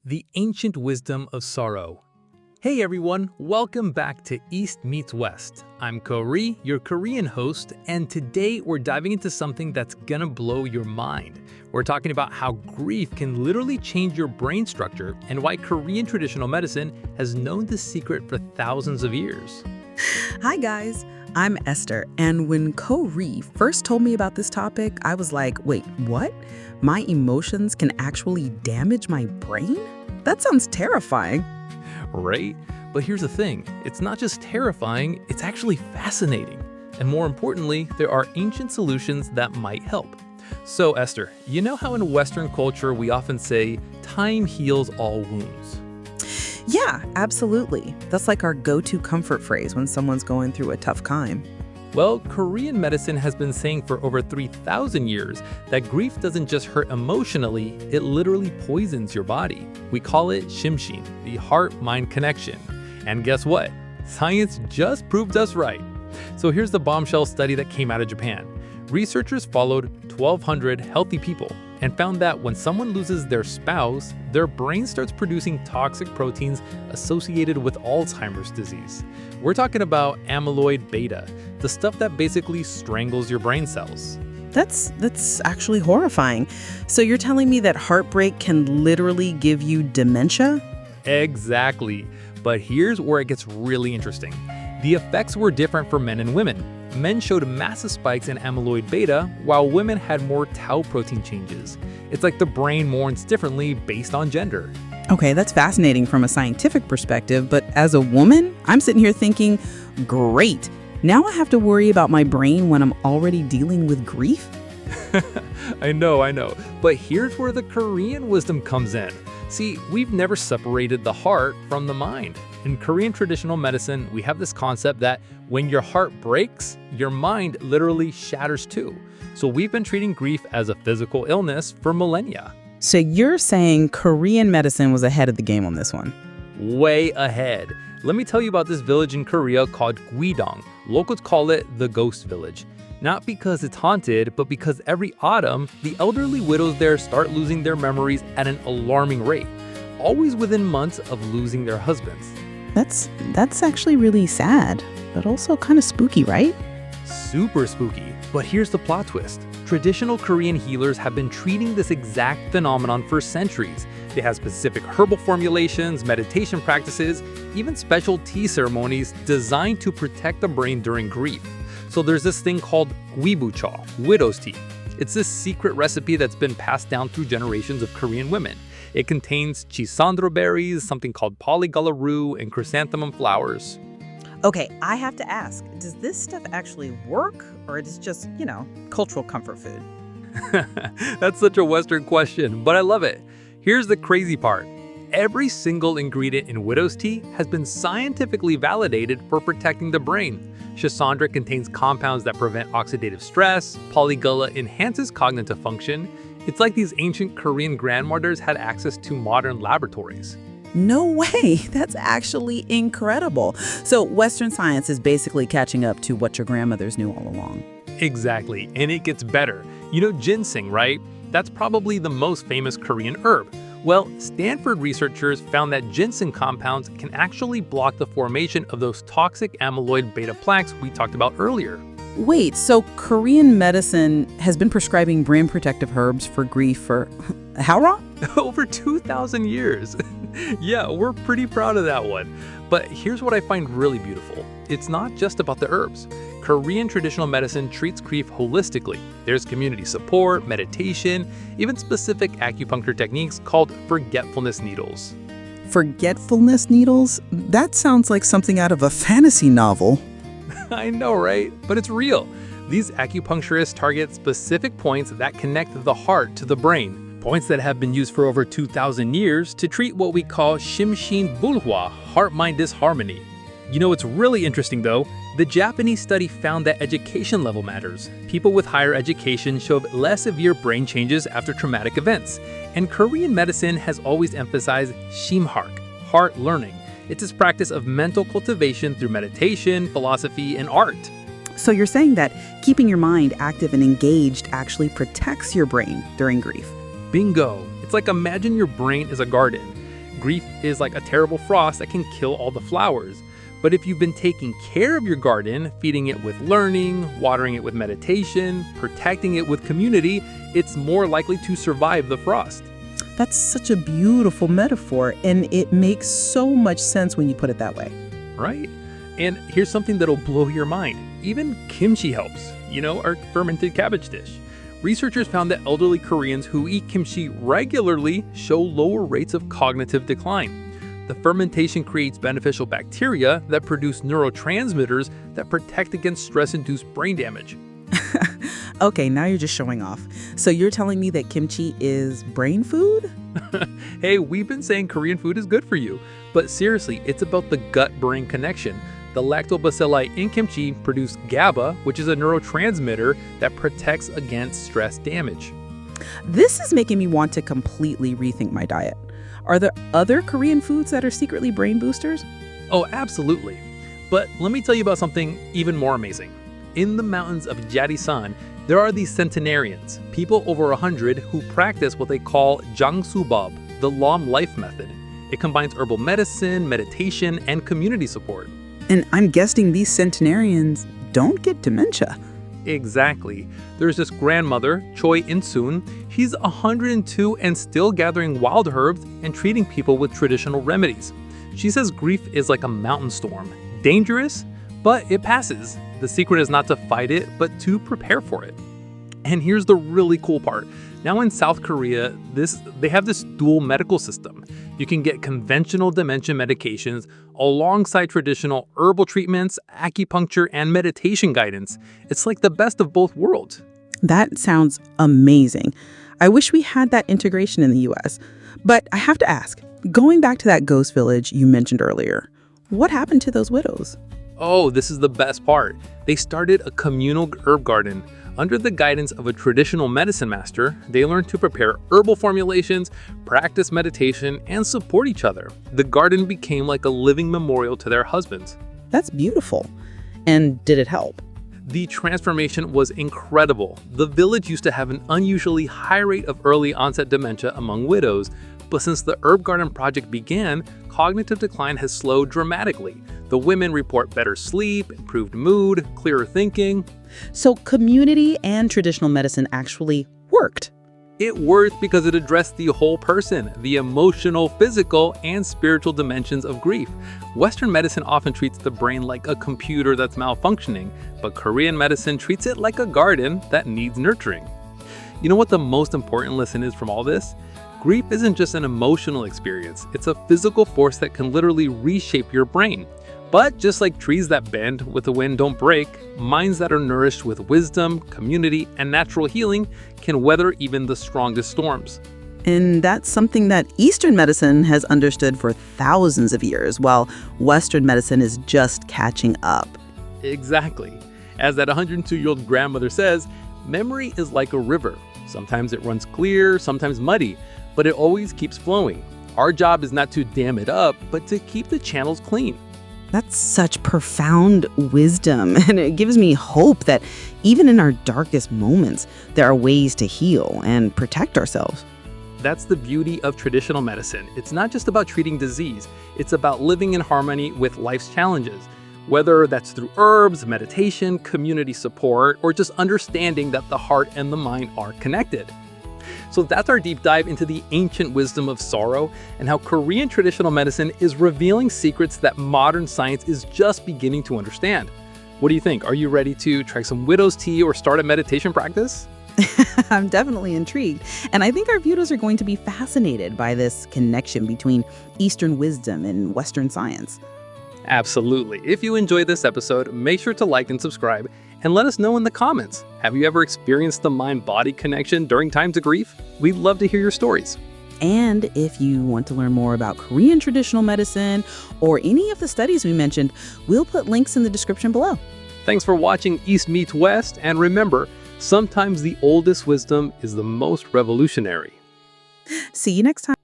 The Ancient Wisdom of Sorrow. Hey everyone, welcome back to East Meets West. I'm Ko-ri, your Korean host, and today we're diving into something that's gonna blow your mind. We're talking about how grief can literally change your brain structure and why Korean traditional medicine has known this secret for thousands of years. Hi guys, I'm Esther, and when Ko-ri first told me about this topic, I was like, wait, what? My emotions can actually damage my brain? That sounds terrifying. Right? But here's the thing, it's not just terrifying, it's actually fascinating. And more importantly, there are ancient solutions that might help. So Esther, you know how in Western culture we often say, time heals all wounds? Yeah, absolutely. That's like our go-to comfort phrase when someone's going through a tough time. Well, Korean medicine has been saying for over 3,000 years that grief doesn't just hurt emotionally, it literally poisons your body. We call it shimshin, the heart-mind connection. And guess what? Science just proved us right. So here's the bombshell study that came out of Japan. Researchers followed 1,200 healthy people and found that when someone loses their spouse, their brain starts producing toxic proteins associated with Alzheimer's disease. We're talking about amyloid beta, the stuff that basically strangles your brain cells. That's actually horrifying. So you're telling me that heartbreak can literally give you dementia? Exactly. But here's where it gets really interesting. The effects were different for men and women. Men showed massive spikes in amyloid beta, while women had more tau protein changes. It's like the brain mourns differently based on gender. Okay, that's fascinating from a scientific perspective, but as a woman, I'm sitting here thinking, great. Now I have to worry about my brain when I'm already dealing with grief? I know. But here's where the Korean wisdom comes in. See, we've never separated the heart from the mind. In Korean traditional medicine, we have this concept that when your heart breaks, your mind literally shatters too. So we've been treating grief as a physical illness for millennia. So you're saying Korean medicine was ahead of the game on this one? Way ahead. Let me tell you about this village in Korea called Gwi-dong. Locals call it the ghost village. Not because it's haunted, but because every autumn, the elderly widows there start losing their memories at an alarming rate, always within months of losing their husbands. That's actually really sad, but also kind of spooky, right? Super spooky. But here's the plot twist. Traditional Korean healers have been treating this exact phenomenon for centuries. They have specific herbal formulations, meditation practices, even special tea ceremonies designed to protect the brain during grief. So there's this thing called gwibucho, widow's tea. It's this secret recipe that's been passed down through generations of Korean women. It contains chisandro berries, something called polygala and chrysanthemum flowers. Okay, I have to ask, does this stuff actually work, or is it just, cultural comfort food? That's such a Western question, but I love it. Here's the crazy part. Every single ingredient in widow's tea has been scientifically validated for protecting the brain. Chisandra contains compounds that prevent oxidative stress, polygala enhances cognitive function. It's like these ancient Korean grandmothers had access to modern laboratories. No way, that's actually incredible. So Western science is basically catching up to what your grandmothers knew all along. Exactly, and it gets better. You know ginseng, right? That's probably the most famous Korean herb. Well, Stanford researchers found that ginseng compounds can actually block the formation of those toxic amyloid beta plaques we talked about earlier. Wait, so Korean medicine has been prescribing brain protective herbs for grief for how long? Over 2,000 years. Yeah, we're pretty proud of that one. But here's what I find really beautiful. It's not just about the herbs. Korean traditional medicine treats grief holistically. There's community support, meditation, even specific acupuncture techniques called forgetfulness needles. Forgetfulness needles? That sounds like something out of a fantasy novel. I know, right? But it's real. These acupuncturists target specific points that connect the heart to the brain, points that have been used for over 2,000 years to treat what we call shimshin bulhwa, heart-mind disharmony. You know what's really interesting though? The Japanese study found that education level matters. People with higher education showed less severe brain changes after traumatic events. And Korean medicine has always emphasized shimhark, heart learning. It's this practice of mental cultivation through meditation, philosophy, and art. So you're saying that keeping your mind active and engaged actually protects your brain during grief? Bingo! It's like imagine your brain is a garden. Grief is like a terrible frost that can kill all the flowers. But if you've been taking care of your garden, feeding it with learning, watering it with meditation, protecting it with community, it's more likely to survive the frost. That's such a beautiful metaphor, and it makes so much sense when you put it that way. Right? And here's something that'll blow your mind. Even kimchi helps, our fermented cabbage dish. Researchers found that elderly Koreans who eat kimchi regularly show lower rates of cognitive decline. The fermentation creates beneficial bacteria that produce neurotransmitters that protect against stress-induced brain damage. Okay, now you're just showing off. So you're telling me that kimchi is brain food? Hey, we've been saying Korean food is good for you, but seriously, it's about the gut-brain connection. The lactobacilli in kimchi produce GABA, which is a neurotransmitter that protects against stress damage. This is making me want to completely rethink my diet. Are there other Korean foods that are secretly brain boosters? Oh, absolutely. But let me tell you about something even more amazing. In the mountains of Jarisan, there are these centenarians, people over 100 who practice what they call Jangsubab, the Lam life method. It combines herbal medicine, meditation, and community support. And I'm guessing these centenarians don't get dementia. Exactly. There's this grandmother, Choi In-soon. She's 102 and still gathering wild herbs and treating people with traditional remedies. She says grief is like a mountain storm, dangerous, but it passes. The secret is not to fight it, but to prepare for it. And here's the really cool part. Now in South Korea, they have this dual medical system. You can get conventional dementia medications alongside traditional herbal treatments, acupuncture, and meditation guidance. It's like the best of both worlds. That sounds amazing. I wish we had that integration in the US. But I have to ask, going back to that ghost village you mentioned earlier, what happened to those widows? Oh, this is the best part. They started a communal herb garden. Under the guidance of a traditional medicine master, they learned to prepare herbal formulations, practice meditation, and support each other. The garden became like a living memorial to their husbands. That's beautiful. And did it help? The transformation was incredible. The village used to have an unusually high rate of early onset dementia among widows, but since the herb garden project began, cognitive decline has slowed dramatically. The women report better sleep, improved mood, clearer thinking. So community and traditional medicine actually worked. It worked because it addressed the whole person, the emotional, physical, and spiritual dimensions of grief. Western medicine often treats the brain like a computer that's malfunctioning, but Korean medicine treats it like a garden that needs nurturing. You know what the most important lesson is from all this? Grief isn't just an emotional experience, it's a physical force that can literally reshape your brain. But just like trees that bend with the wind don't break, minds that are nourished with wisdom, community, and natural healing can weather even the strongest storms. And that's something that Eastern medicine has understood for thousands of years, while Western medicine is just catching up. Exactly. As that 102-year-old grandmother says, memory is like a river. Sometimes it runs clear, sometimes muddy, but it always keeps flowing. Our job is not to dam it up, but to keep the channels clean. That's such profound wisdom, and it gives me hope that even in our darkest moments, there are ways to heal and protect ourselves. That's the beauty of traditional medicine. It's not just about treating disease, it's about living in harmony with life's challenges. Whether that's through herbs, meditation, community support, or just understanding that the heart and the mind are connected. So that's our deep dive into the ancient wisdom of sorrow and how Korean traditional medicine is revealing secrets that modern science is just beginning to understand. What do you think? Are you ready to try some widow's tea or start a meditation practice? I'm definitely intrigued. And I think our viewers are going to be fascinated by this connection between Eastern wisdom and Western science. Absolutely. If you enjoyed this episode, make sure to like and subscribe and let us know in the comments. Have you ever experienced the mind-body connection during times of grief? We'd love to hear your stories. And if you want to learn more about Korean traditional medicine or any of the studies we mentioned, we'll put links in the description below. Thanks for watching East Meets West, and remember, sometimes the oldest wisdom is the most revolutionary. See you next time.